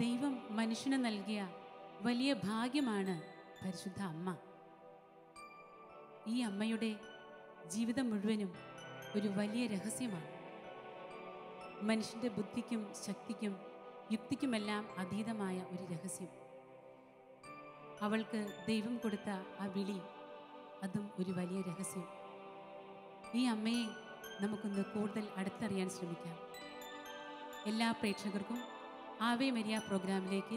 ദൈവം മനുഷ്യന് നൽകിയ വലിയ ഭാഗ്യമാണ് പരിശുദ്ധ അമ്മ. ഈ അമ്മയുടെ ജീവിതം മുഴുവനും ഒരു വലിയ രഹസ്യമാണ്. മനുഷ്യൻ്റെ ബുദ്ധിക്കും ശക്തിക്കും യുക്തിക്കുമെല്ലാം അതീതമായ ഒരു രഹസ്യം. അവൾക്ക് ദൈവം കൊടുത്ത ആ വിളി, അതും ഒരു വലിയ രഹസ്യം. ഈ അമ്മയെ നമുക്കൊന്ന് കൂടുതൽ അടുത്തറിയാൻ ശ്രമിക്കാം. എല്ലാ പ്രേക്ഷകർക്കും ആവേ മരിയ പ്രോഗ്രാമിലേക്ക്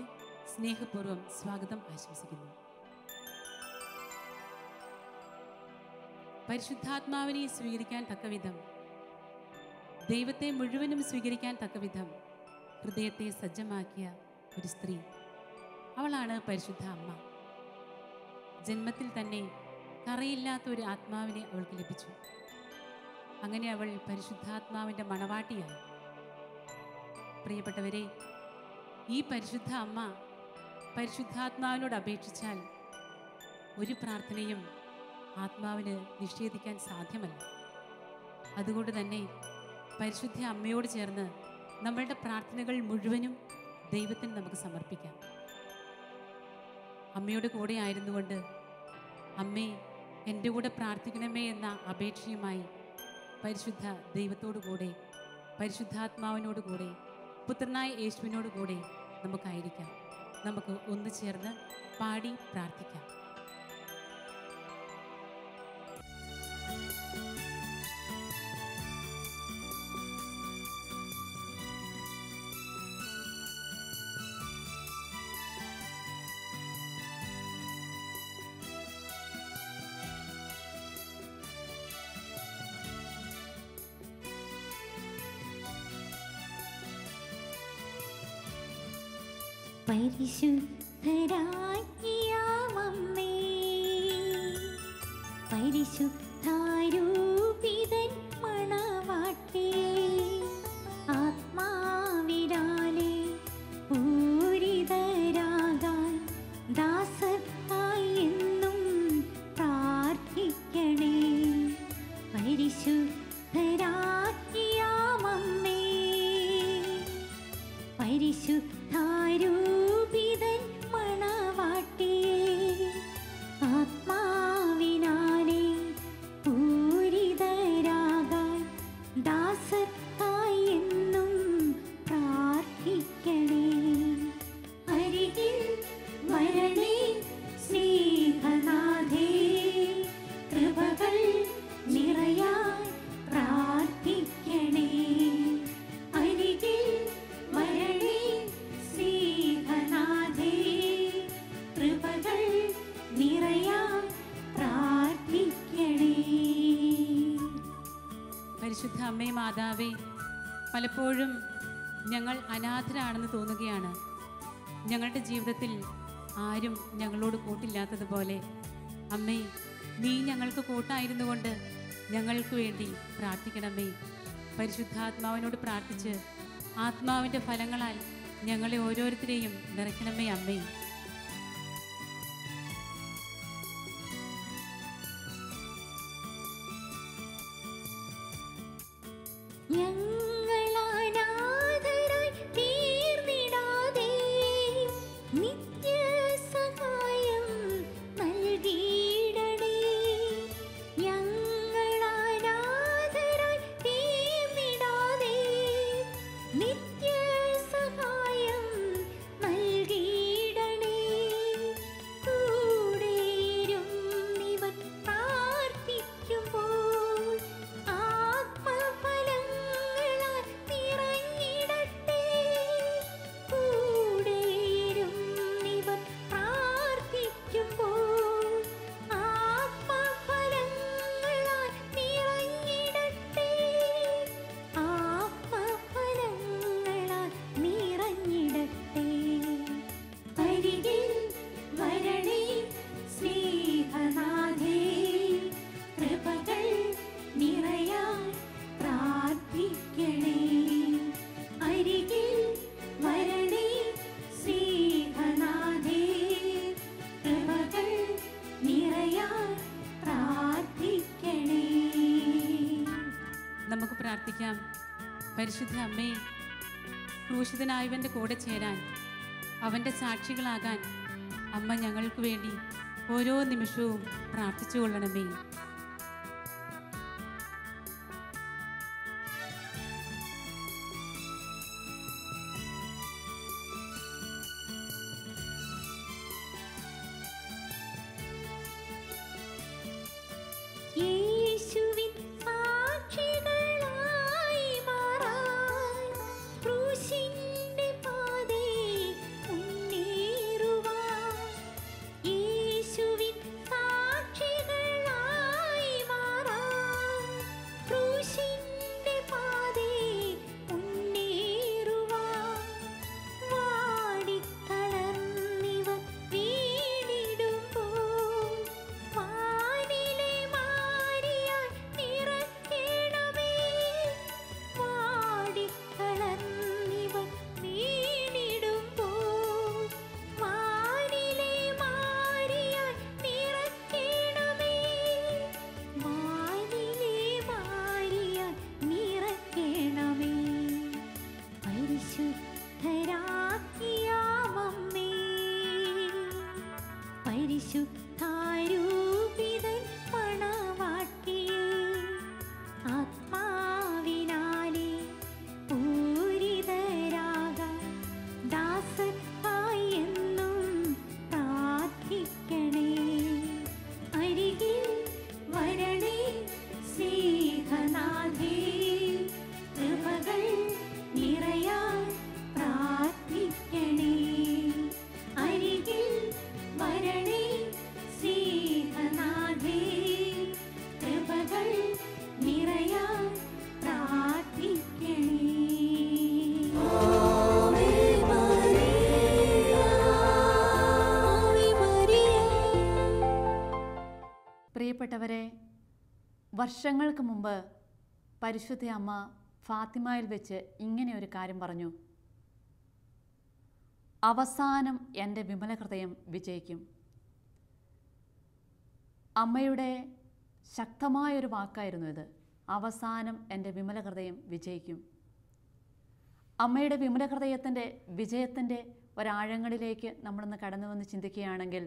സ്നേഹപൂർവ്വം സ്വാഗതം ആശംസിക്കുന്നു. പരിശുദ്ധാത്മാവിനെ സ്വീകരിക്കാൻ തക്കവിധം, ദൈവത്തെ മുഴുവനും സ്വീകരിക്കാൻ തക്കവിധം ഹൃദയത്തെ സജ്ജമാക്കിയ ഒരു സ്ത്രീ, അവളാണ് പരിശുദ്ധ അമ്മ. ജന്മത്തിൽ തന്നെ കറയില്ലാത്ത ഒരു ആത്മാവിനെ അവൾക്ക് ലഭിച്ചു. അങ്ങനെ അവൾ പരിശുദ്ധാത്മാവിൻ്റെ മണവാട്ടിയായി. പ്രിയപ്പെട്ടവരെ, ഈ പരിശുദ്ധ അമ്മ പരിശുദ്ധാത്മാവിനോട് അപേക്ഷിച്ചാൽ ഒരു പ്രാർത്ഥനയും ആത്മാവിന് നിഷേധിക്കാൻ സാധ്യമല്ല. അതുകൊണ്ട് തന്നെ പരിശുദ്ധ അമ്മയോട് ചേർന്ന് നമ്മളുടെ പ്രാർത്ഥനകൾ മുഴുവനും ദൈവത്തിന് നമുക്ക് സമർപ്പിക്കാം. അമ്മയുടെ കൂടെ ആയിരുന്നുകൊണ്ട്, അമ്മേ എൻ്റെ കൂടെ പ്രാർത്ഥിക്കണമേ എന്ന അപേക്ഷയുമായി പരിശുദ്ധ ദൈവത്തോടു കൂടെ, പരിശുദ്ധാത്മാവിനോട് കൂടെ, പുത്രനായ യേശുവിനോട് കൂടെ നമുക്കായിരിക്കാം. നമുക്ക് ഒന്നു ചേർന്ന് പാടി പ്രാർത്ഥിക്കാം. പരിശുദ്ധരാജ്ഞിയാമമ്മേ, പരിശുദ്ധാരൂപിതൻ മണവാട്ടി, ആത്മാവിനാലെ പൂരിതരാകാൻ ദാസർക്കായി എന്നും പ്രാർത്ഥിക്കണേ. പരിശുദ്ധരാജ്ഞിയാമമ്മേ, പരിശുദ്ധാരൂപിതൻ മണവാട്ടിയേ, ആത്മാവിനാലെ പൂരിതരാകാൻ ദാസർക്കായി എന്നും പ്രാർത്ഥിക്കണേ. അരികിൽ വരണേ സ്നേഹനാഥേ, കൃപകൾ നിറയാൻ പ്രാർത്ഥിക്കണേ. അരികിൽ വരണേ സ്നേഹനാഥേ, കൃപകൾ നിറയാൻ പ്രാർത്ഥിക്കണേ. പരിശുദ്ധ അമ്മേ മാതാവേ, പലപ്പോഴും ഞങ്ങൾ അനാഥരാണെന്ന് തോന്നുകയാണ്. ഞങ്ങളുടെ ജീവിതത്തിൽ ആരും ഞങ്ങളോട് കൂട്ടില്ലാത്തതുപോലെ, അമ്മേ നീ ഞങ്ങൾക്ക് കൂട്ടായിരുന്നു കൊണ്ട് ഞങ്ങൾക്ക് വേണ്ടി പ്രാർത്ഥിക്കണമേ. പരിശുദ്ധാത്മാവിനോട് പ്രാർത്ഥിച്ച് ആത്മാവിൻ്റെ ഫലങ്ങളാൽ ഞങ്ങളെ ഓരോരുത്തരെയും നിറയ്ക്കണമേ അമ്മേ. ഞങ്ങളാനാഥരായി തീർന്നിടാതെ നിത്യസഹായം നൽകിയിടണേ. ഞങ്ങളാനാഥരായി തീർന്നിടാതെ നിത്യസഹായം നൽകിയിടണേ. കൂടെയിരുന്നിവർ പ്രാർത്ഥിക്കുമ്പോൾ ആത്മഫലങ്ങളാൽ നിറഞ്ഞിടട്ടെ. കൂടെയിരുന്നിവർ പ്രാർത്ഥിക്കുമ്പോൾ ആത്മഫലങ്ങളാൽ നിറഞ്ഞിടട്ടെ. ആത്മഫലങ്ങളാൽ നിറഞ്ഞിടട്ടെ. അരികിൽ വരണേ സ്നേഹനാഥേ, കൃപകൾ നിറയാൻ പ്രാർത്ഥിക്കണേ. അരികിൽ വരണേ സ്നേഹനാഥേ, കൃപകൾ നിറയാൻ പ്രാർത്ഥിക്കണേ. നമുക്ക് പ്രാർത്ഥിക്കാം. പരിശുദ്ധ അമ്മേ, ക്രൂശിതനായവൻ്റെ കൂടെ ചേരാൻ അവൻ്റെ സാക്ഷികളാകാൻ അമ്മ ഞങ്ങൾക്ക് വേണ്ടി ഓരോ നിമിഷവും പ്രാർത്ഥിച്ചു കൊള്ളണമേ. യേശുവിൻ സാക്ഷികളായി മാറാൻ ക്രൂശിന്റെ പാതേ മുന്നേറുവാൻ. യേശുവിൻ സാക്ഷികളായി മാറാൻ ക്രൂശിന്റെ പാതേ മുന്നേറുവാൻ. വാടിത്തളർന്നിവർ വീണിടുമ്പോൾ വാനിലെ മാരിയായി നിറയ്ക്കണമേ. വാടിത്തളർന്നിവർ വീണിടുമ്പോൾ വാനിലെ മാരിയായി നിറയ്ക്കണമേ. വാനിലെ മാരിയായി നിറയ്ക്കണമേ. പരിശുദ്ധരാക്കിയാമമ്മേ, പരിശുദ്ധാരൂപിതൻ മണവാട്ടിയേ, ആത്മാവിനാലെ പൂരിതരാകാൻ ദാസനായി എന്നും പ്രാർത്ഥിക്കണേ. അരികിൽ വരണേ സ്നേഹനാഥേ, കൃപകൾ നിറയാൻ പ്രാർത്ഥിക്കണേ. അരികിൽ വരണേ സ്നേഹനാഥേ, കൃപകൾ നിറയാൻ പ്രാർത്ഥിക്കണേ. Ave Maria, Ave Maria. പ്രിയപ്പെട്ടവരെ, വർഷങ്ങൾക്ക് മുമ്പ് പരിശുദ്ധ അമ്മ ഫാത്തിമയിൽ വെച്ച് ഇങ്ങനെ ഒരു കാര്യം പറഞ്ഞു: അവസാനം എൻ്റെ വിമല ഹൃദയം വിജയിക്കും. അമ്മയുടെ ശക്തമായൊരു വാക്കായിരുന്നു ഇത്. അവസാനം എൻ്റെ വിമല ഹൃദയം വിജയിക്കും. അമ്മയുടെ വിമല ഹൃദയത്തിൻ്റെ വിജയത്തിൻ്റെ ഒരാഴങ്ങളിലേക്ക് നമ്മളൊന്ന് കടന്നു വന്ന് ചിന്തിക്കുകയാണെങ്കിൽ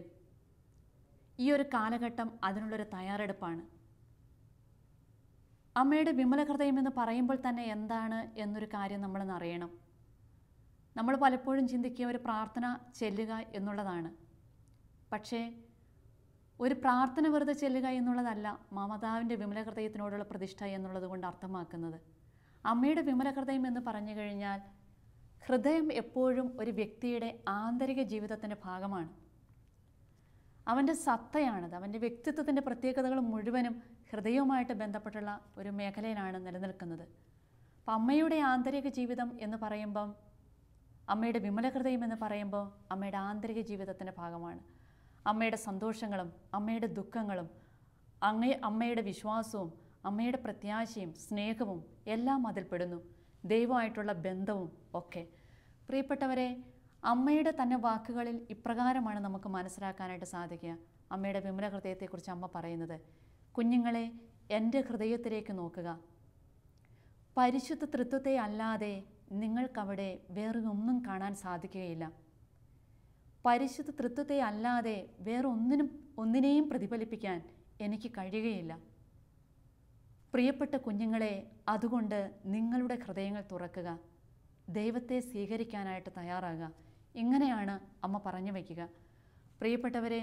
ഈ ഒരു കാലഘട്ടം അതിനുള്ളൊരു തയ്യാറെടുപ്പാണ്. അമ്മയുടെ വിമല ഹൃദയം എന്ന് പറയുമ്പോൾ തന്നെ എന്താണ് എന്നൊരു കാര്യം നമ്മളൊന്ന് അറിയണം. നമ്മൾ പലപ്പോഴും ചിന്തിക്കുക ഒരു പ്രാർത്ഥന ചെല്ലുക എന്നുള്ളതാണ്. പക്ഷേ ഒരു പ്രാർത്ഥന വെറുതെ ചെല്ലുക എന്നുള്ളതല്ല മാതാവിൻ്റെ വിമല ഹൃദയത്തിനോടുള്ള പ്രതിഷ്ഠ എന്നുള്ളത് കൊണ്ട് അർത്ഥമാക്കുന്നത്. അമ്മയുടെ വിമല ഹൃദയം എന്ന് പറഞ്ഞു കഴിഞ്ഞാൽ ഹൃദയം എപ്പോഴും ഒരു വ്യക്തിയുടെ ആന്തരിക ജീവിതത്തിൻ്റെ ഭാഗമാണ്. അവൻ്റെ സത്തയാണത്. അവൻ്റെ വ്യക്തിത്വത്തിൻ്റെ പ്രത്യേകതകൾ മുഴുവനും ഹൃദയവുമായിട്ട് ബന്ധപ്പെട്ടുള്ള ഒരു മേഖലയിലാണ് നിലനിൽക്കുന്നത്. അപ്പം അമ്മയുടെ ആന്തരിക ജീവിതം എന്ന് പറയുമ്പം, അമ്മയുടെ വിമല ഹൃദയം എന്ന് പറയുമ്പോൾ അമ്മയുടെ ആന്തരിക ജീവിതത്തിൻ്റെ ഭാഗമാണ്. അമ്മയുടെ സന്തോഷങ്ങളും അമ്മയുടെ ദുഃഖങ്ങളും അമ്മയുടെ വിശ്വാസവും അമ്മയുടെ പ്രത്യാശയും സ്നേഹവും എല്ലാം അതിൽപ്പെടുന്നു. ദൈവമായിട്ടുള്ള ബന്ധവും ഒക്കെ. പ്രിയപ്പെട്ടവരെ, അമ്മയുടെ തന്നെ വാക്കുകളിൽ ഇപ്രകാരമാണ് നമുക്ക് മനസ്സിലാക്കാനായിട്ട് സാധിക്കുക. അമ്മയുടെ വിമല ഹൃദയത്തെക്കുറിച്ച് അമ്മ പറയുന്നത്: കുഞ്ഞുങ്ങളെ, എൻ്റെ ഹൃദയത്തിലേക്ക് നോക്കുക. പരിശുദ്ധ തൃത്വത്തെ അല്ലാതെ നിങ്ങൾക്കവിടെ വേറെ ഒന്നും കാണാൻ സാധിക്കുകയില്ല. പരിശുദ്ധ തൃത്വത്തെ അല്ലാതെ വേറെ ഒന്നിനെയും പ്രതിഫലിപ്പിക്കാൻ എനിക്ക് കഴിയുകയില്ല. പ്രിയപ്പെട്ട കുഞ്ഞുങ്ങളെ, അതുകൊണ്ട് നിങ്ങളുടെ ഹൃദയങ്ങൾ തുറക്കുക, ദൈവത്തെ സ്വീകരിക്കാനായിട്ട് തയ്യാറാകുക. ഇങ്ങനെയാണ് അമ്മ പറഞ്ഞു വയ്ക്കുക. പ്രിയപ്പെട്ടവരെ,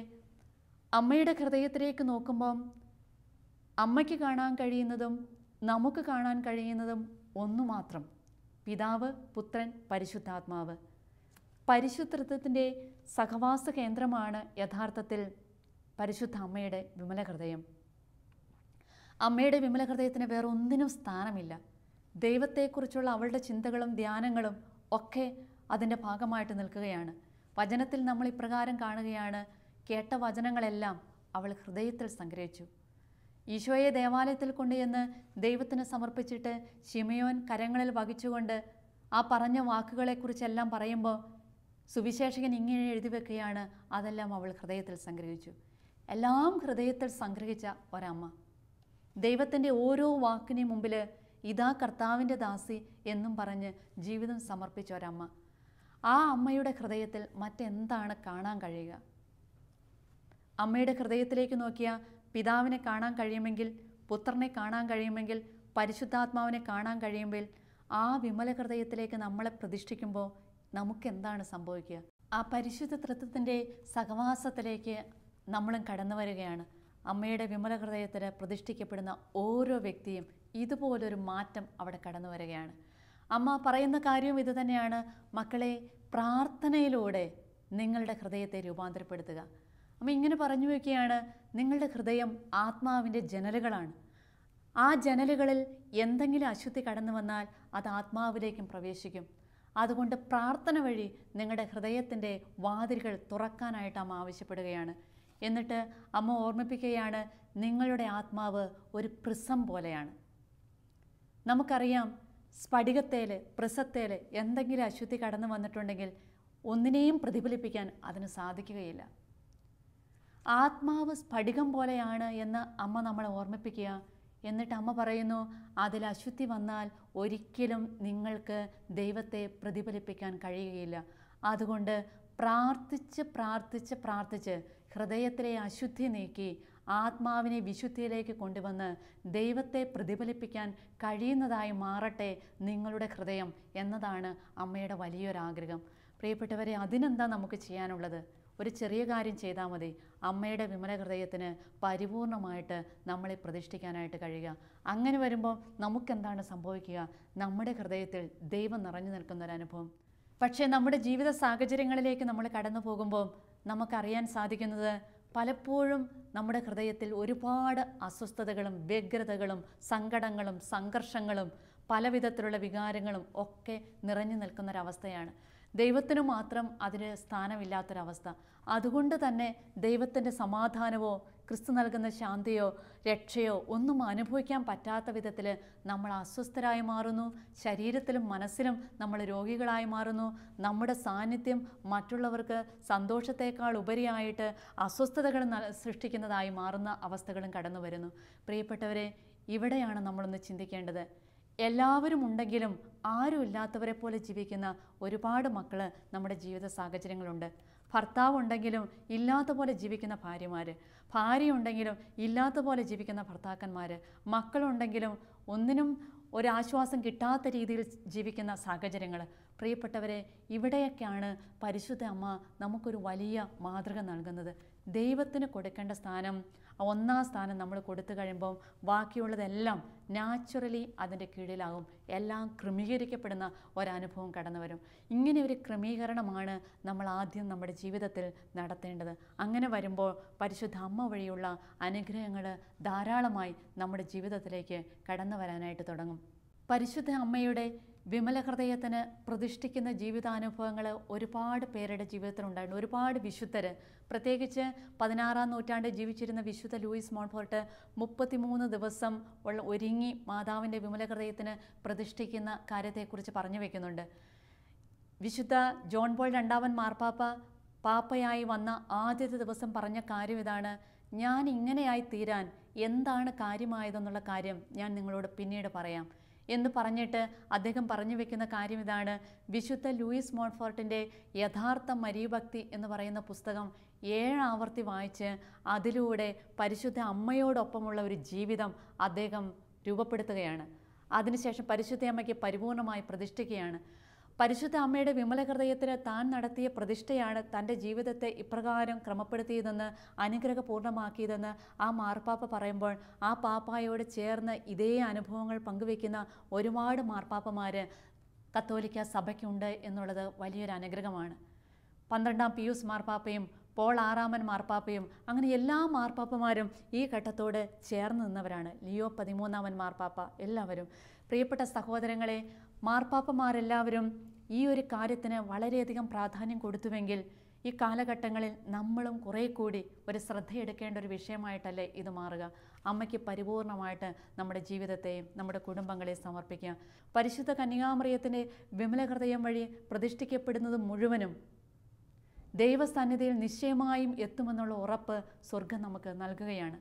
അമ്മയുടെ ഹൃദയത്തിലേക്ക് നോക്കുമ്പം അമ്മയ്ക്ക് കാണാൻ കഴിയുന്നതും നമുക്ക് കാണാൻ കഴിയുന്നതും ഒന്നു മാത്രം: പിതാവ്, പുത്രൻ, പരിശുദ്ധാത്മാവ്. പരിശുദ്ധത്വത്തിൻ്റെ സഹവാസ കേന്ദ്രമാണ് യഥാർത്ഥത്തിൽ പരിശുദ്ധ അമ്മയുടെ വിമല ഹൃദയം. അമ്മയുടെ വിമല ഹൃദയത്തിന് വേറെ ഒന്നിനും സ്ഥാനമില്ല. ദൈവത്തെക്കുറിച്ചുള്ള അവളുടെ ചിന്തകളും ധ്യാനങ്ങളും ഒക്കെ അതിൻ്റെ ഭാഗമായിട്ട് നിൽക്കുകയാണ്. വചനത്തിൽ നമ്മൾ ഇപ്രകാരം കാണുകയാണ്: കേട്ട വചനങ്ങളെല്ലാം അവൾ ഹൃദയത്തിൽ സംഗ്രഹിച്ചു. ഈശോയെ ദേവാലയത്തിൽ കൊണ്ടുചെന്ന് ദൈവത്തിന് സമർപ്പിച്ചിട്ട് ശിമയോൻ കരങ്ങളിൽ വഹിച്ചുകൊണ്ട് ആ പറഞ്ഞ വാക്കുകളെക്കുറിച്ചെല്ലാം പറയുമ്പോൾ സുവിശേഷകൻ ഇങ്ങനെ എഴുതി വെക്കുകയാണ്: അതെല്ലാം അവൾ ഹൃദയത്തിൽ സംഗ്രഹിച്ചു. എല്ലാം ഹൃദയത്തിൽ സംഗ്രഹിച്ച ഒരമ്മ. ദൈവത്തിൻ്റെ ഓരോ വാക്കിന് മുമ്പിൽ ഇതാ കർത്താവിൻ്റെ ദാസി എന്നും പറഞ്ഞ് ജീവിതം സമർപ്പിച്ച ഒരമ്മ. ആ അമ്മയുടെ ഹൃദയത്തിൽ മറ്റെന്താണ് കാണാൻ കഴിയുക? അമ്മയുടെ ഹൃദയത്തിലേക്ക് നോക്കിയാൽ പിതാവിനെ കാണാൻ കഴിയുമെങ്കിൽ, പുത്രനെ കാണാൻ കഴിയുമെങ്കിൽ, പരിശുദ്ധാത്മാവിനെ കാണാൻ കഴിയുമ്പോൾ, ആ വിമല ഹൃദയത്തിലേക്ക് നമ്മളെ പ്രതിഷ്ഠിക്കുമ്പോൾ നമുക്കെന്താണ് സംഭവിക്കുക? ആ പരിശുദ്ധ തൃത്വത്തിൻ്റെ സഹവാസത്തിലേക്ക് നമ്മളും കടന്നു വരികയാണ്. അമ്മയുടെ വിമല ഹൃദയത്തിൽ പ്രതിഷ്ഠിക്കപ്പെടുന്ന ഓരോ വ്യക്തിയും ഇതുപോലൊരു മാറ്റം അവിടെ കടന്നു വരികയാണ്. അമ്മ പറയുന്ന കാര്യവും ഇത് തന്നെയാണ്. മക്കളെ, പ്രാർത്ഥനയിലൂടെ നിങ്ങളുടെ ഹൃദയത്തെ രൂപാന്തരപ്പെടുത്തുക. അമ്മ ഇങ്ങനെ പറഞ്ഞു വയ്ക്കുകയാണ്, നിങ്ങളുടെ ഹൃദയം ആത്മാവിൻ്റെ ജനലുകളാണ്. ആ ജനലുകളിൽ എന്തെങ്കിലും അശുദ്ധി കടന്നു വന്നാൽ അത് ആത്മാവിലേക്കും പ്രവേശിക്കും. അതുകൊണ്ട് പ്രാർത്ഥന വഴി നിങ്ങളുടെ ഹൃദയത്തിൻ്റെ വാതിലുകൾ തുറക്കാനായിട്ട് അമ്മ ആവശ്യപ്പെടുകയാണ്. എന്നിട്ട് അമ്മ ഓർമ്മിപ്പിക്കുകയാണ്, നിങ്ങളുടെ ആത്മാവ് ഒരു പ്രിസം പോലെയാണ്. നമുക്കറിയാം, സ്ഫടികത്തേൽ, പ്രിസത്തേൽ എന്തെങ്കിലും അശുദ്ധി കടന്നു വന്നിട്ടുണ്ടെങ്കിൽ ഒന്നിനെയും പ്രതിഫലിപ്പിക്കാൻ അതിന് സാധിക്കുകയില്ല. ആത്മാവ് സ്ഫടികം പോലെയാണ് എന്ന് അമ്മ നമ്മളെ ഓർമ്മിപ്പിക്കുക. എന്നിട്ട് അമ്മ പറയുന്നു, അതിൽ അശുദ്ധി വന്നാൽ ഒരിക്കലും നിങ്ങൾക്ക് ദൈവത്തെ പ്രതിഫലിപ്പിക്കാൻ കഴിയുകയില്ല. അതുകൊണ്ട് പ്രാർത്ഥിച്ച് പ്രാർത്ഥിച്ച് പ്രാർത്ഥിച്ച് ഹൃദയത്തിലെ അശുദ്ധി നീക്കി ആത്മാവിനെ വിശുദ്ധിയിലേക്ക് കൊണ്ടുവന്ന് ദൈവത്തെ പ്രതിഫലിപ്പിക്കാൻ കഴിയുന്നതായി മാറട്ടെ നിങ്ങളുടെ ഹൃദയം എന്നതാണ് അമ്മയുടെ വലിയൊരാഗ്രഹം. പ്രിയപ്പെട്ടവരെ, അതിനെന്താ നമുക്ക് ചെയ്യാനുള്ളത്? ഒരു ചെറിയ കാര്യം ചെയ്താൽ മതി. അമ്മയുടെ വിമല ഹൃദയത്തിന് പരിപൂർണമായിട്ട് നമ്മളെ പ്രതിഷ്ഠിക്കാനായിട്ട് കഴിയുക. അങ്ങനെ വരുമ്പോൾ നമുക്കെന്താണ് സംഭവിക്കുക? നമ്മുടെ ഹൃദയത്തിൽ ദൈവം നിറഞ്ഞു നിൽക്കുന്നൊരനുഭവം. പക്ഷേ നമ്മുടെ ജീവിത സാഹചര്യങ്ങളിലേക്ക് നമ്മൾ കടന്നു പോകുമ്പോൾ നമുക്കറിയാൻ സാധിക്കുന്നത്, പലപ്പോഴും നമ്മുടെ ഹൃദയത്തിൽ ഒരുപാട് അസ്വസ്ഥതകളും വ്യഗ്രതകളും സങ്കടങ്ങളും സംഘർഷങ്ങളും പല വിധത്തിലുള്ള വികാരങ്ങളും ഒക്കെ നിറഞ്ഞു നിൽക്കുന്നൊരവസ്ഥയാണ്. ദൈവത്തിനു മാത്രം അതിന് സ്ഥാനമില്ലാത്തൊരവസ്ഥ. അതുകൊണ്ട് തന്നെ ദൈവത്തിൻ്റെ സമാധാനമോ ക്രിസ്തു നൽകുന്ന ശാന്തിയോ രക്ഷയോ ഒന്നും അനുഭവിക്കാൻ പറ്റാത്ത വിധത്തിൽ നമ്മൾ അസ്വസ്ഥരായി മാറുന്നു. ശരീരത്തിലും മനസ്സിലും നമ്മൾ രോഗികളായി മാറുന്നു. നമ്മുടെ സാന്നിധ്യം മറ്റുള്ളവർക്ക് സന്തോഷത്തേക്കാൾ ഉപരിയായിട്ട് അസ്വസ്ഥതകൾ സൃഷ്ടിക്കുന്നതായി മാറുന്ന അവസ്ഥകളും കടന്നു വരുന്നു. പ്രിയപ്പെട്ടവരെ, ഇവിടെയാണ് നമ്മളൊന്ന് ചിന്തിക്കേണ്ടത്. എല്ലാവരും ഉണ്ടെങ്കിലും ആരും ഇല്ലാത്തവരെ പോലെ ജീവിക്കുന്ന ഒരുപാട് മക്കൾ നമ്മുടെ ജീവിത സാഹചര്യങ്ങളുണ്ട്. ഭർത്താവ് ഉണ്ടെങ്കിലും ഇല്ലാത്ത പോലെ ജീവിക്കുന്ന ഭാര്യമാർ, ഭാര്യയുണ്ടെങ്കിലും ഇല്ലാത്ത പോലെ ജീവിക്കുന്ന ഭർത്താക്കന്മാർ, മക്കളുണ്ടെങ്കിലും ഒന്നിനും ഒരാശ്വാസം കിട്ടാത്ത രീതിയിൽ ജീവിക്കുന്ന സാഹചര്യങ്ങൾ. പ്രിയപ്പെട്ടവരെ, ഇവിടെയൊക്കെയാണ് പരിശുദ്ധ അമ്മ നമുക്കൊരു വലിയ മാതൃക നൽകുന്നത്. ദൈവത്തിന് കൊടുക്കേണ്ട സ്ഥാനം, ഒന്നാം സ്ഥാനം നമ്മൾ കൊടുത്തു കഴിയുമ്പം ബാക്കിയുള്ളതെല്ലാം നാച്ചുറലി അതിൻ്റെ കീഴിലാകും. എല്ലാം ക്രമീകരിക്കപ്പെടുന്ന ഒരനുഭവം കടന്നു വരും. ഇങ്ങനെ ഒരു ക്രമീകരണമാണ് നമ്മൾ ആദ്യം നമ്മുടെ ജീവിതത്തിൽ നടത്തേണ്ടത്. അങ്ങനെ വരുമ്പോൾ പരിശുദ്ധ അമ്മ വഴിയുള്ള അനുഗ്രഹങ്ങൾ ധാരാളമായി നമ്മുടെ ജീവിതത്തിലേക്ക് കടന്നു വരാനായിട്ട് തുടങ്ങും. പരിശുദ്ധ അമ്മയുടെ വിമല ഹൃദയത്തിന് പ്രതിഷ്ഠിക്കുന്ന ജീവിതാനുഭവങ്ങൾ ഒരുപാട് പേരുടെ ജീവിതത്തിലുണ്ടായിരുന്നു. ഒരുപാട് വിശുദ്ധർ, പ്രത്യേകിച്ച് 16-ാം നൂറ്റാണ്ടിൽ ജീവിച്ചിരുന്ന വിശുദ്ധ ലൂയിസ് മോൺഫോർട്ട് 33 ദിവസം ഒരുങ്ങി മാതാവിൻ്റെ വിമല ഹൃദയത്തിന് പ്രതിഷ്ഠിക്കുന്ന കാര്യത്തെക്കുറിച്ച് പറഞ്ഞു വയ്ക്കുന്നുണ്ട്. വിശുദ്ധ ജോൺ പോൾ രണ്ടാമൻ മാർപ്പാപ്പ പാപ്പയായി വന്ന ആദ്യത്തെ ദിവസം പറഞ്ഞ കാര്യം ഇതാണ്: ഞാൻ ഇങ്ങനെയായി തീരാൻ എന്താണ് കാര്യമായതെന്നുള്ള കാര്യം ഞാൻ നിങ്ങളോട് പിന്നീട് പറയാം എന്ന് പറഞ്ഞിട്ട് അദ്ദേഹം പറഞ്ഞു വെക്കുന്ന കാര്യം ഇതാണ്: വിശുദ്ധ ലൂയിസ് മോൺഫോർട്ടിൻ്റെ യഥാർത്ഥ മരിയഭക്തി എന്ന് പറയുന്ന പുസ്തകം 7 ആവർത്തി വായിച്ച് അതിലൂടെ പരിശുദ്ധ അമ്മയോടൊപ്പമുള്ള ഒരു ജീവിതം അദ്ദേഹം രൂപപ്പെടുത്തുകയാണ്. അതിനുശേഷം പരിശുദ്ധ അമ്മയ്ക്ക് പരിപൂർണമായി പ്രതിഷ്ഠിക്കുകയാണ്. പരിശുദ്ധ അമ്മയുടെ വിമല ഹൃദയത്തിന് താൻ നടത്തിയ പ്രതിഷ്ഠയാണ് തൻ്റെ ജീവിതത്തെ ഇപ്രകാരം ക്രമപ്പെടുത്തിയതെന്ന്, അനുഗ്രഹപൂർണ്ണമാക്കിയതെന്ന് ആ മാർപ്പാപ്പ പറയുമ്പോൾ ആ പാപ്പായോട് ചേർന്ന് ഇതേ അനുഭവങ്ങൾ പങ്കുവയ്ക്കുന്ന ഒരുപാട് മാർപ്പാപ്പമാർ കത്തോലിക്ക സഭയ്ക്കുണ്ട് എന്നുള്ളത് വലിയൊരു അനുഗ്രഹമാണ്. 12-ാം പിയൂസ് മാർപ്പാപ്പയും പോൾ 6-ാമൻ മാർപ്പാപ്പയും അങ്ങനെ എല്ലാ മാർപ്പാപ്പമാരും ഈ ഘട്ടത്തോട് ചേർന്ന് നിന്നവരാണ്. ലിയോ 13-ാമൻ മാർപ്പാപ്പ, എല്ലാവരും. പ്രിയപ്പെട്ട സഹോദരങ്ങളെ, മാർപ്പാപ്പമാരെല്ലാവരും ഈ ഒരു കാര്യത്തിന് വളരെയധികം പ്രാധാന്യം കൊടുത്തുവെങ്കിൽ ഈ കാലഘട്ടങ്ങളിൽ നമ്മളും കുറേ കൂടി ഒരു ശ്രദ്ധയെടുക്കേണ്ട ഒരു വിഷയമായിട്ടല്ലേ ഇത് മാറുക. അമ്മയ്ക്ക് പരിപൂർണമായിട്ട് നമ്മുടെ ജീവിതത്തെയും നമ്മുടെ കുടുംബങ്ങളെയും സമർപ്പിക്കുക. പരിശുദ്ധ കന്യകാമറിയത്തിൻ്റെ വിമല ഹൃദയം വഴി പ്രതിഷ്ഠിക്കപ്പെടുന്നത് മുഴുവനും ദൈവസന്നിധിയിൽ നിശ്ചയമായും എത്തുമെന്നുള്ള ഉറപ്പ് സ്വർഗം നമുക്ക് നൽകുകയാണ്.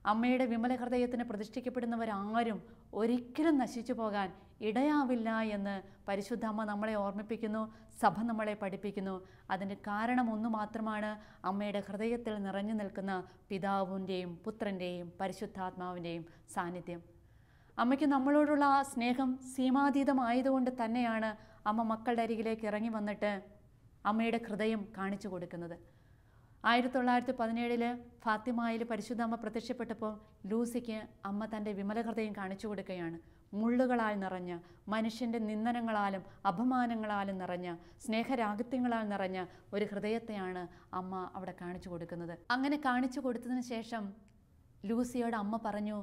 അമ്മയുടെ വിമല ഹൃദയത്തിന് പ്രതിഷ്ഠിക്കപ്പെടുന്നവരാരും ഒരിക്കലും നശിച്ചു പോകാൻ ഇടയാവില്ല എന്ന് പരിശുദ്ധ അമ്മ നമ്മളെ ഓർമ്മിപ്പിക്കുന്നു, സഭ നമ്മളെ പഠിപ്പിക്കുന്നു. അതിൻ്റെ കാരണം ഒന്ന് മാത്രമാണ്, അമ്മയുടെ ഹൃദയത്തിൽ നിറഞ്ഞു നിൽക്കുന്ന പിതാവിൻ്റെയും പുത്രൻ്റെയും പരിശുദ്ധാത്മാവിൻ്റെയും സാന്നിധ്യം. അമ്മയ്ക്ക് നമ്മളോടുള്ള ആ സ്നേഹം സീമാതീതമായതുകൊണ്ട് തന്നെയാണ് അമ്മ മക്കളുടെ അരികിലേക്ക് ഇറങ്ങി വന്നിട്ട് അമ്മയുടെ ഹൃദയം കാണിച്ചു കൊടുക്കുന്നത്. 1917 ഫാത്തിമയിൽ പരിശുദ്ധ അമ്മ പ്രത്യക്ഷപ്പെട്ടപ്പോൾ ലൂസിക്ക് അമ്മ തൻ്റെ വിമല ഹൃദയം കാണിച്ചു കൊടുക്കുകയാണ്. മുള്ളുകളാൽ നിറഞ്ഞ, മനുഷ്യൻ്റെ നിന്ദനങ്ങളാലും അപമാനങ്ങളാലും നിറഞ്ഞ, സ്നേഹരാഹിത്യങ്ങളാൽ നിറഞ്ഞ ഒരു ഹൃദയത്തെയാണ് അമ്മ അവിടെ കാണിച്ചു കൊടുക്കുന്നത്. അങ്ങനെ കാണിച്ചു കൊടുത്തതിന് ശേഷം ലൂസിയോട് അമ്മ പറഞ്ഞു,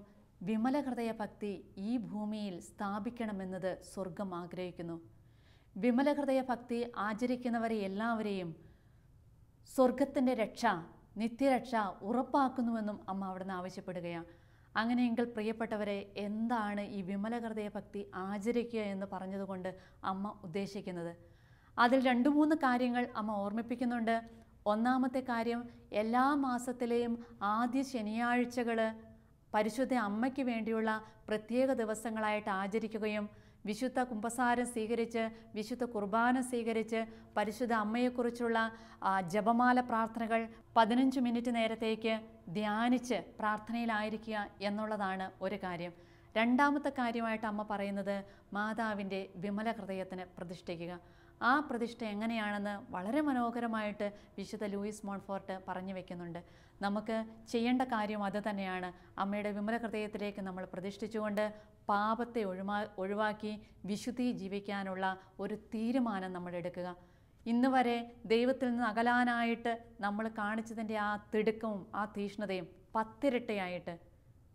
വിമല ഹൃദയ ഭക്തി ഈ ഭൂമിയിൽ സ്ഥാപിക്കണമെന്നത് സ്വർഗം ആഗ്രഹിക്കുന്നു. വിമല ഹൃദയ ഭക്തി ആചരിക്കുന്നവരെ എല്ലാവരെയും സ്വർഗത്തിൻ്റെ രക്ഷ, നിത്യരക്ഷ ഉറപ്പാക്കുന്നുവെന്നും അമ്മ അവിടുന്ന് ആവശ്യപ്പെടുകയാണ്. അങ്ങനെയെങ്കിൽ പ്രിയപ്പെട്ടവരെ, എന്താണ് ഈ വിമല ഹൃദയ ഭക്തി ആചരിക്കുക എന്ന് പറഞ്ഞതുകൊണ്ട് അമ്മ ഉദ്ദേശിക്കുന്നത്? അതിൽ 2-3 കാര്യങ്ങൾ അമ്മ ഓർമ്മിപ്പിക്കുന്നുണ്ട്. ഒന്നാമത്തെ കാര്യം, എല്ലാ മാസത്തിലെയും ആദ്യ ശനിയാഴ്ചകൾ പരിശുദ്ധ അമ്മയ്ക്ക് വേണ്ടിയുള്ള പ്രത്യേക ദിവസങ്ങളായിട്ട് ആചരിക്കുകയും വിശുദ്ധ കുമ്പസാരം സ്വീകരിച്ച്, വിശുദ്ധ കുർബാന സ്വീകരിച്ച്, പരിശുദ്ധ അമ്മയെക്കുറിച്ചുള്ള ജപമാല പ്രാർത്ഥനകൾ 15 മിനിറ്റ് നേരത്തേക്ക് ധ്യാനിച്ച് പ്രാർത്ഥനയിലായിരിക്കുക എന്നുള്ളതാണ് ഒരു കാര്യം. രണ്ടാമത്തെ കാര്യമായിട്ട് അമ്മ പറയുന്നത്, മാതാവിൻ്റെ വിമല ഹൃദയത്തിന് പ്രതിഷ്ഠിക്കുക. ആ പ്രതിഷ്ഠ എങ്ങനെയാണെന്ന് വളരെ മനോഹരമായിട്ട് വിശുദ്ധ ലൂയിസ് മോൺഫോർട്ട് പറഞ്ഞു വെക്കുന്നുണ്ട്. നമുക്ക് ചെയ്യേണ്ട കാര്യം അത് തന്നെയാണ്. അമ്മയുടെ വിമല ഹൃദയത്തിലേക്ക് നമ്മൾ പ്രതിഷ്ഠിച്ചുകൊണ്ട് പാപത്തെ ഒഴിവാക്കി വിശുദ്ധി ജീവിക്കാനുള്ള ഒരു തീരുമാനം നമ്മൾ എടുക്കുക. ഇന്ന് വരെ ദൈവത്തിൽ നിന്ന് അകലാനായിട്ട് നമ്മൾ കാണിച്ചതിൻ്റെ ആ തിടുക്കവും ആ തീഷ്ണതയും 10 ഇരട്ടിയായിട്ട്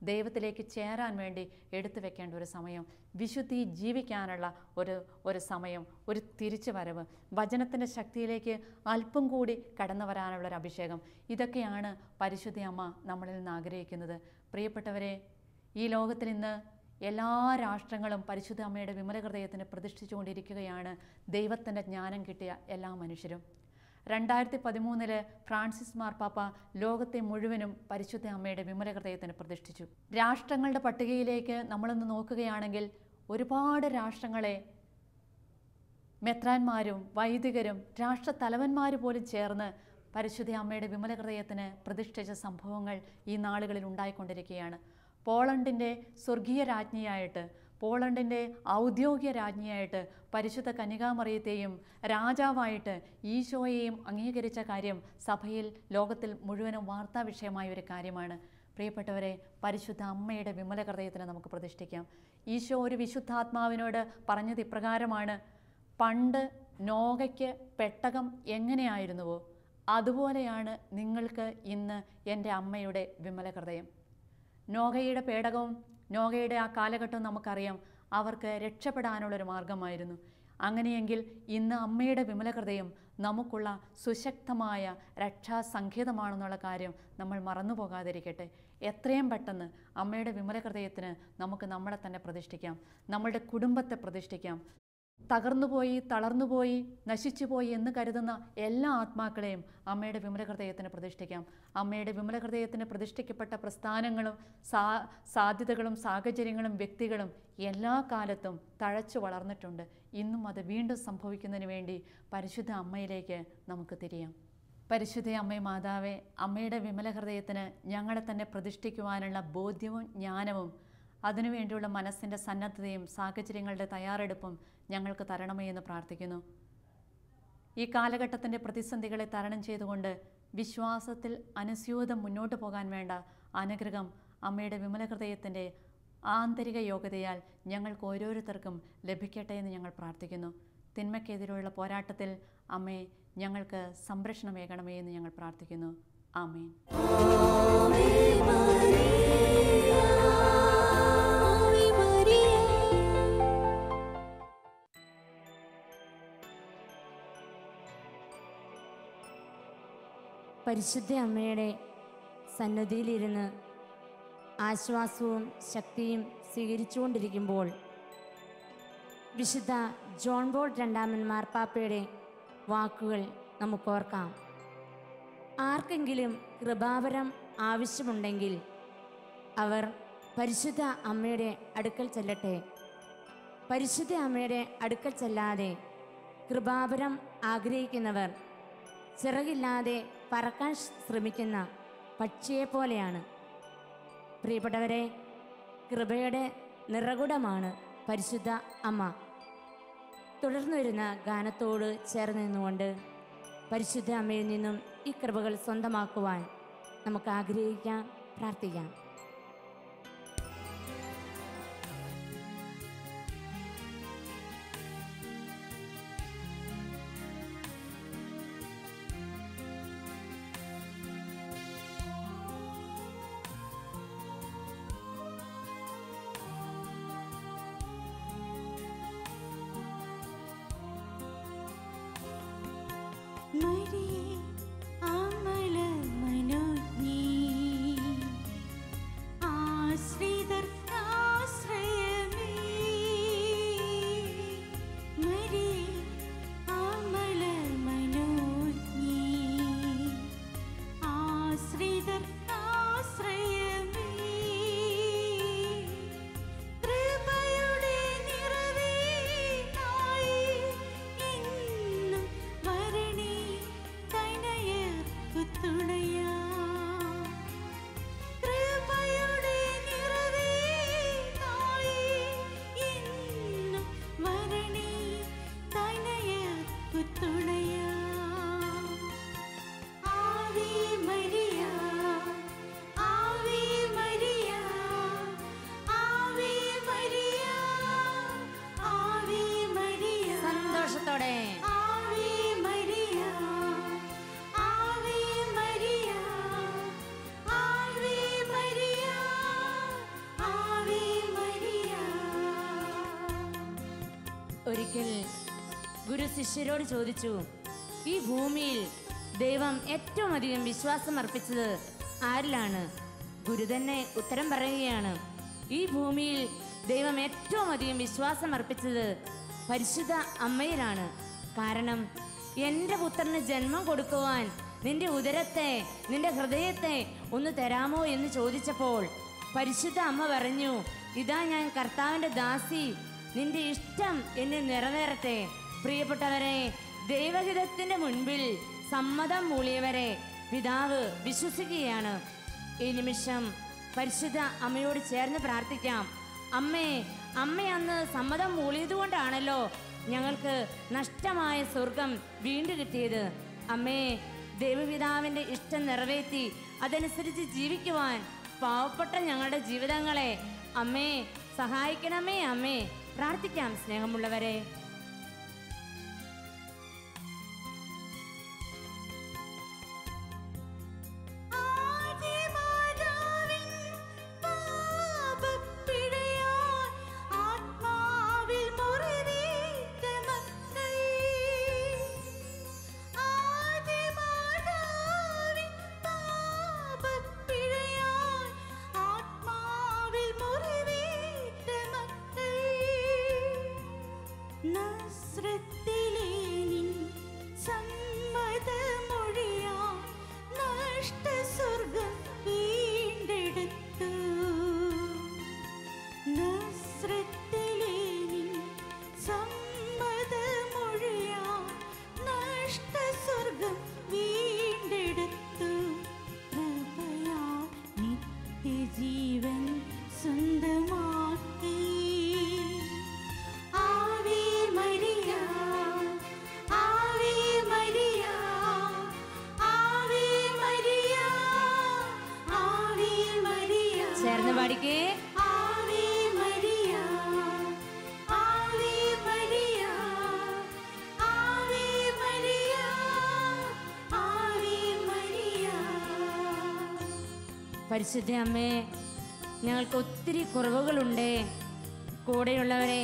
ദൈവത്തിലേക്ക് ചേരാൻ വേണ്ടി എടുത്തു വെക്കേണ്ട ഒരു സമയം, വിശുദ്ധി ജീവിക്കാനുള്ള ഒരു സമയം, ഒരു തിരിച്ചു വരവ്, വചനത്തിൻ്റെ ശക്തിയിലേക്ക് അല്പം കൂടി കടന്നു വരാനുള്ളൊരു അഭിഷേകം, ഇതൊക്കെയാണ് പരിശുദ്ധ അമ്മ നമ്മളിൽ നിന്ന് ആഗ്രഹിക്കുന്നത്. പ്രിയപ്പെട്ടവരെ, ഈ ലോകത്തിൽ ഇന്ന് എല്ലാ രാഷ്ട്രങ്ങളും പരിശുദ്ധ അമ്മയുടെ വിമല ഹൃദയത്തിന് പ്രതിഷ്ഠിച്ചുകൊണ്ടിരിക്കുകയാണ്, ദൈവത്തിൻ്റെ ജ്ഞാനം കിട്ടിയ എല്ലാ മനുഷ്യരും. 2013 ഫ്രാൻസിസ് മാർപ്പാപ്പ ലോകത്തെ മുഴുവനും പരിശുദ്ധ അമ്മയുടെ വിമല ഹൃദയത്തിന് പ്രതിഷ്ഠിച്ചു. രാഷ്ട്രങ്ങളുടെ പട്ടികയിലേക്ക് നമ്മളൊന്ന് നോക്കുകയാണെങ്കിൽ ഒരുപാട് രാഷ്ട്രങ്ങളെ മെത്രാന്മാരും വൈദികരും രാഷ്ട്രത്തലവന്മാർ പോലും ചേർന്ന് പരിശുദ്ധ അമ്മയുടെ വിമല ഹൃദയത്തിന് പ്രതിഷ്ഠിച്ച സംഭവങ്ങൾ ഈ നാളുകളിൽ ഉണ്ടായിക്കൊണ്ടിരിക്കുകയാണ്. പോളണ്ടിൻ്റെ സ്വർഗീയ രാജ്ഞിയായിട്ട്, പോളണ്ടിൻ്റെ ഔദ്യോഗിക രാജ്ഞിയായിട്ട് പരിശുദ്ധ കന്യകാമറിയത്തെയും രാജാവായിട്ട് ഈശോയെയും അംഗീകരിച്ച കാര്യം സഭയിൽ ലോകത്തിൽ മുഴുവനും വാർത്താ വിഷയമായ ഒരു കാര്യമാണ്. പ്രിയപ്പെട്ടവരെ, പരിശുദ്ധ അമ്മയുടെ വിമല ഹൃദയത്തിന് നമുക്ക് പ്രതിഷ്ഠിക്കാം. ഈശോ ഒരു വിശുദ്ധാത്മാവിനോട് പറഞ്ഞത് ഇപ്രകാരമാണ്, പണ്ട് നോഹയ്ക്ക് പെട്ടകം എങ്ങനെയായിരുന്നുവോ അതുപോലെയാണ് നിങ്ങൾക്ക് ഇന്ന് എൻ്റെ അമ്മയുടെ വിമല ഹൃദയം. നോഹയുടെ പേടകവും നോഹയുടെ ആ കാലഘട്ടവും നമുക്കറിയാം, അവർക്ക് രക്ഷപ്പെടാനുള്ളൊരു മാർഗമായിരുന്നു. അങ്ങനെയെങ്കിൽ ഇന്ന് അമ്മയുടെ വിമല ഹൃദയം നമുക്കുള്ള സുശക്തമായ രക്ഷാസങ്കേതമാണെന്നുള്ള കാര്യം നമ്മൾ മറന്നു പോകാതിരിക്കട്ടെ. എത്രയും പെട്ടെന്ന് അമ്മയുടെ വിമല ഹൃദയത്തിന് നമുക്ക് നമ്മളെ തന്നെ പ്രതിഷ്ഠിക്കാം, നമ്മളുടെ കുടുംബത്തെ പ്രതിഷ്ഠിക്കാം. തകർന്നുപോയി, തളർന്നുപോയി, നശിച്ചുപോയി എന്ന് കരുതുന്ന എല്ലാ ആത്മാക്കളെയും അമ്മയുടെ വിമല ഹൃദയത്തിന് പ്രതിഷ്ഠിക്കാം. അമ്മയുടെ വിമല ഹൃദയത്തിന് പ്രതിഷ്ഠിക്കപ്പെട്ട പ്രസ്ഥാനങ്ങളും സാധ്യതകളും സാഹചര്യങ്ങളും വ്യക്തികളും എല്ലാ കാലത്തും തഴച്ചു വളർന്നിട്ടുണ്ട്. ഇന്നും അത് വീണ്ടും സംഭവിക്കുന്നതിന് വേണ്ടി പരിശുദ്ധ അമ്മയിലേക്ക് നമുക്ക് തിരിയാം. പരിശുദ്ധ അമ്മേ മാതാവേ, അമ്മയുടെ വിമല ഹൃദയത്തിന് ഞങ്ങളെ തന്നെ പ്രതിഷ്ഠിക്കുവാനുള്ള ബോധ്യവും ജ്ഞാനവും അതിനുവേണ്ടിയുള്ള മനസ്സിൻ്റെ സന്നദ്ധതയും സാഹചര്യങ്ങളുടെ തയ്യാറെടുപ്പും ഞങ്ങൾക്ക് തരണമേ എന്ന് പ്രാർത്ഥിക്കുന്നു. ഈ കാലഘട്ടത്തിൻ്റെ പ്രതിസന്ധികളെ തരണം ചെയ്തുകൊണ്ട് വിശ്വാസത്തിൽ അനുസ്യൂതം മുന്നോട്ട് പോകാൻ വേണ്ട അനുഗ്രഹം അമ്മയുടെ വിമല ഹൃദയത്തിൻ്റെ ആന്തരിക യോഗ്യതയാൽ ഞങ്ങൾക്ക് ഓരോരുത്തർക്കും ലഭിക്കട്ടെ എന്ന് ഞങ്ങൾ പ്രാർത്ഥിക്കുന്നു. തിന്മയ്ക്കെതിരെയുള്ള പോരാട്ടത്തിൽ അമ്മേ ഞങ്ങൾക്ക് സംരക്ഷണമേകണമേ എന്ന് ഞങ്ങൾ പ്രാർത്ഥിക്കുന്നു. ആമേൻ. പരിശുദ്ധ അമ്മയുടെ സന്നിധിയിലിരുന്ന് ആശ്വാസവും ശക്തിയും സ്വീകരിച്ചുകൊണ്ടിരിക്കുമ്പോൾ വിശുദ്ധ ജോൺ പോൾ രണ്ടാമൻ മാർപ്പാപ്പയുടെ വാക്കുകൾ നമുക്കോർക്കാം. ആർക്കെങ്കിലും കൃപാവരം ആവശ്യമുണ്ടെങ്കിൽ അവർ പരിശുദ്ധ അമ്മയുടെ അടുക്കൽ ചെല്ലട്ടെ. പരിശുദ്ധ അമ്മയുടെ അടുക്കൽ ചെല്ലാതെ കൃപാപരം ആഗ്രഹിക്കുന്നവർ ചിറകില്ലാതെ പറക്കാൻ ശ്രമിക്കുന്ന പക്ഷിയെപ്പോലെയാണ്. പ്രിയപ്പെട്ടവരെ, കൃപയുടെ നിറകുടമാണ് പരിശുദ്ധ അമ്മ. തുടർന്നു വരുന്ന ഗാനത്തോട് ചേർന്ന് നിന്നുകൊണ്ട് പരിശുദ്ധ അമ്മയിൽ നിന്നും ഈ കൃപകൾ സ്വന്തമാക്കുവാൻ നമുക്ക് ആഗ്രഹിക്കാം, പ്രാർത്ഥിക്കാം. മരിയേ അമല മനോജ്ഞി ആശ്രിതർക്കാശ്രയമേ. മരിയേ അമല മനോജ്ഞി ആശ്രിതർക്കാശ്രയമേ. കൃപയുടെ നിറവേ നായി എന്നും വരണേ തനയർക്കു തുണയാ. കൃപയുടെ നിറവേ നായി എന്നും വരണേ തനയർക്കു തുണയാ. Ave Maria, Ave Maria, Ave Maria, Ave Maria. സന്തോഷത്തോടെ Ave Maria, Ave Maria, Ave Maria, Ave Maria. ഒരിക്കൽ ഗുരു ശിഷ്യരോട് ചോദിച്ചു, ഈ ഭൂമിയിൽ ദൈവം ഏറ്റവും അധികം വിശ്വാസം അർപ്പിച്ചത് ആരിലാണ്? ഗുരു തന്നെ ഉത്തരം പറയുകയാണ്, ഈ ഭൂമിയിൽ ദൈവം ഏറ്റവും അധികം വിശ്വാസം അർപ്പിച്ചത് പരിശുദ്ധ അമ്മയിലാണ്. കാരണം എൻ്റെ പുത്രന് ജന്മം കൊടുക്കുവാൻ നിന്റെ ഉദരത്തെ, നിന്റെ ഹൃദയത്തെ ഒന്ന് തരാമോ എന്ന് ചോദിച്ചപ്പോൾ പരിശുദ്ധ അമ്മ പറഞ്ഞു, ഇതാ ഞാൻ കർത്താവിൻ്റെ ദാസി, നിന്റെ ഇഷ്ടം എന്നെ നിറവേറട്ടെ. പ്രിയപ്പെട്ടവരെ, ദൈവഹിതത്തിൻ്റെ മുൻപിൽ സമ്മതം മൂളിയവരെ പിതാവ് വിശ്വസിക്കുകയാണ്. ഈ നിമിഷം പരിശുദ്ധ അമ്മയോട് ചേർന്ന് പ്രാർത്ഥിക്കാം. അമ്മേ, അമ്മ അന്ന് സമ്മതം മൂളിയതുകൊണ്ടാണല്ലോ ഞങ്ങൾക്ക് നഷ്ടമായ സ്വർഗം വീണ്ടും കിട്ടിയത്. അമ്മേ, ദൈവപിതാവിൻ്റെ ഇഷ്ടം നിറവേറ്റി അതനുസരിച്ച് ജീവിക്കുവാൻ പാവപ്പെട്ട ഞങ്ങളുടെ ജീവിതങ്ങളെ അമ്മേ സഹായിക്കണമേ. അമ്മേ, പ്രാർത്ഥിക്കാം സ്നേഹമുള്ളവരെ. ആദിമാതാവിൻ പാപപ്പിഴയാൽ ആത്മാവിൽ മുറിവേറ്റ മക്കൾ. ആദിമാതാവിൻ പാപപ്പിഴയാൽ ആത്മാവിൽ മുറിവേറ്റ മക്കൾ. നസ്രത്തിലെ നിൻ സമ്മതമൊഴിയാൽ നഷ്ടസ്വർഗം വീണ്ടെടുത്തു. നസ്രത്തിലെ നിൻ സമ്മതമൊഴിയാൽ നഷ്ടസ്വർഗം വീണ്ടെടുത്തു. കൃപയാൽ നിത്യജീവൻ സ്വന്തമാക്കി. Ave Maria, Ave Maria, Ave Maria, Ave Maria. ചേർന്ന് പാടിക്കേ. Ave Maria, Ave Maria, Ave Maria, Ave Maria. പരിശുദ്ധ അമ്മേ, ഞങ്ങൾക്ക് ഒത്തിരി കുറവുകളുണ്ട്. കൂടെയുള്ളവരെ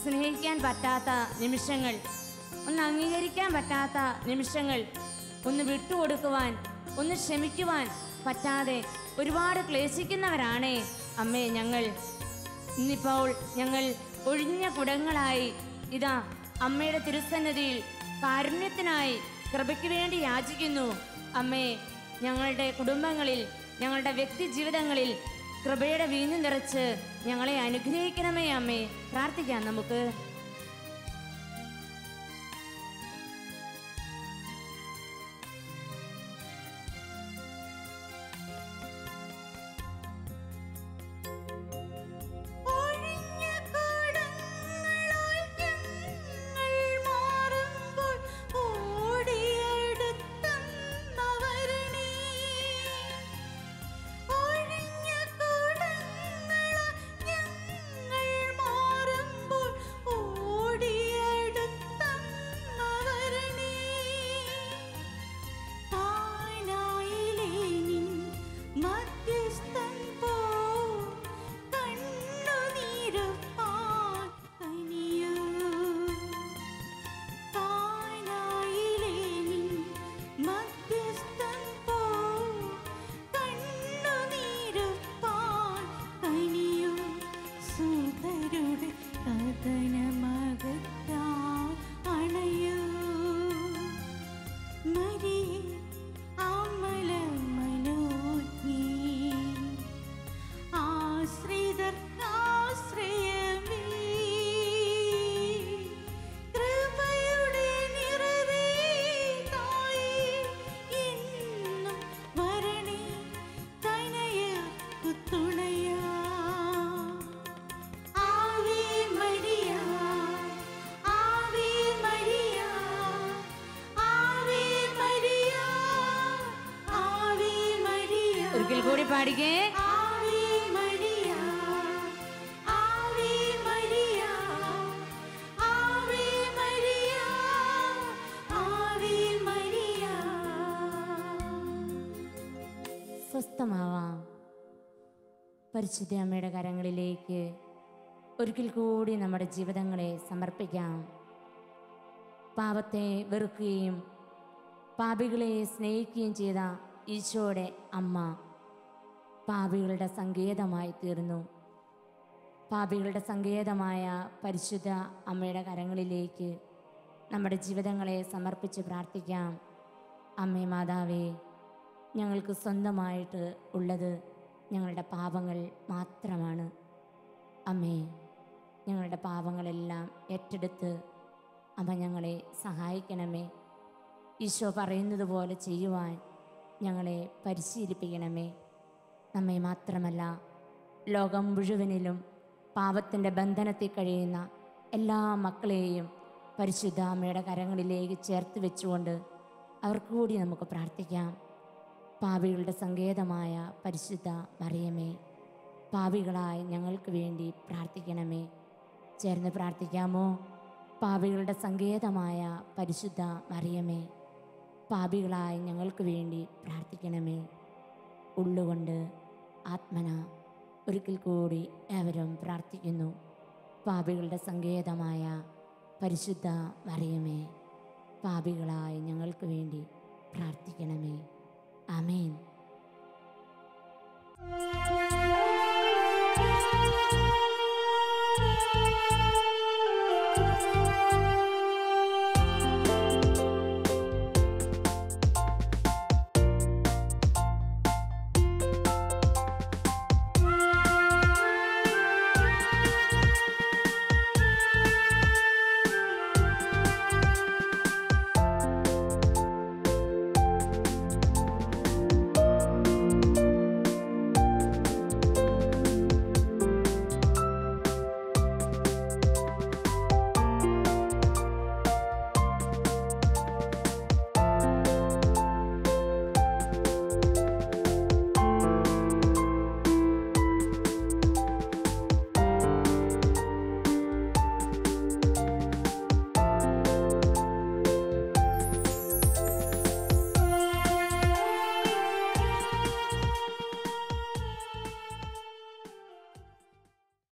സ്നേഹിക്കാൻ പറ്റാത്ത നിമിഷങ്ങൾ, ഒന്ന് അംഗീകരിക്കാൻ പറ്റാത്ത നിമിഷങ്ങൾ, ഒന്ന് വിട്ടുകൊടുക്കുവാൻ, ഒന്ന് ക്ഷമിക്കുവാൻ പറ്റാതെ ഒരുപാട് ക്ലേശിക്കുന്നവരാണേ അമ്മേ ഞങ്ങൾ. ഇന്നിപ്പോൾ ഞങ്ങൾ ഒഴിഞ്ഞ കുടങ്ങളായി ഇതാ അമ്മയുടെ തിരുസന്നിധിയിൽ കാരുണ്യത്തിനായി കൃപയ്ക്ക് വേണ്ടി യാചിക്കുന്നു. അമ്മേ, ഞങ്ങളുടെ കുടുംബങ്ങളിൽ, ഞങ്ങളുടെ വ്യക്തി ജീവിതങ്ങളിൽ കൃപയുടെ വീഞ്ഞു നിറച്ച് ഞങ്ങളെ അനുഗ്രഹിക്കണമേ അമ്മേ. പ്രാർത്ഥിക്കാം നമുക്ക്. ഒരിക്കൽ കൂടി പാടിക്കേ. സ്വസ്ഥമാവാം. പരിശുദ്ധ അമ്മയുടെ കരങ്ങളിലേക്ക് ഒരിക്കൽ കൂടി നമ്മുടെ ജീവിതങ്ങളെ സമർപ്പിക്കാം. പാപത്തെ വെറുക്കുകയും പാപികളെ സ്നേഹിക്കുകയും ചെയ്ത ഈശോയുടെ അമ്മ പാപികളുടെ സങ്കേതമായി തീർന്നു. പാപികളുടെ സങ്കേതമായ പരിശുദ്ധ അമ്മയുടെ കരങ്ങളിലേക്ക് നമ്മുടെ ജീവിതങ്ങളെ സമർപ്പിച്ച് പ്രാർത്ഥിക്കാം. അമ്മേ മാതാവേ, ഞങ്ങൾക്ക് സ്വന്തമായിട്ട് ഉള്ളത് ഞങ്ങളുടെ പാപങ്ങൾ മാത്രമാണ്. അമ്മേ, ഞങ്ങളുടെ പാപങ്ങളെല്ലാം ഏറ്റെടുത്ത് അമ്മ ഞങ്ങളെ സഹായിക്കണമേ. ഈശോ പറയുന്നത് പോലെ ചെയ്യുവാൻ ഞങ്ങളെ പരിശീലിപ്പിക്കണമേ. നമ്മെ മാത്രമല്ല, ലോകം മുഴുവനിലും പാപത്തിൻ്റെ ബന്ധനത്തിൽ കഴിയുന്ന എല്ലാ മക്കളെയും പരിശുദ്ധ അമ്മയുടെ കരങ്ങളിലേക്ക് ചേർത്ത് വെച്ചുകൊണ്ട് അവർക്ക് കൂടി നമുക്ക് പ്രാർത്ഥിക്കാം. പാപികളുടെ സങ്കേതമായ പരിശുദ്ധ മറിയമേ, പാപികളായി ഞങ്ങൾക്ക് വേണ്ടി പ്രാർത്ഥിക്കണമേ. ചേർന്ന് പ്രാർത്ഥിക്കാമോ? പാപികളുടെ സങ്കേതമായ പരിശുദ്ധ മറിയമേ, പാപികളായി ഞങ്ങൾക്ക് വേണ്ടി പ്രാർത്ഥിക്കണമേ. ഉള്ളുകൊണ്ട് ആത്മന ഒരിക്കൽ കൂടി ഏവരും പ്രാർത്ഥിക്കുന്നു. പാപികളുടെ സങ്കേതമായ പരിശുദ്ധ മറിയമേ, പാപികളായി ഞങ്ങൾക്ക് വേണ്ടി പ്രാർത്ഥിക്കണമേ. ആമേൻ.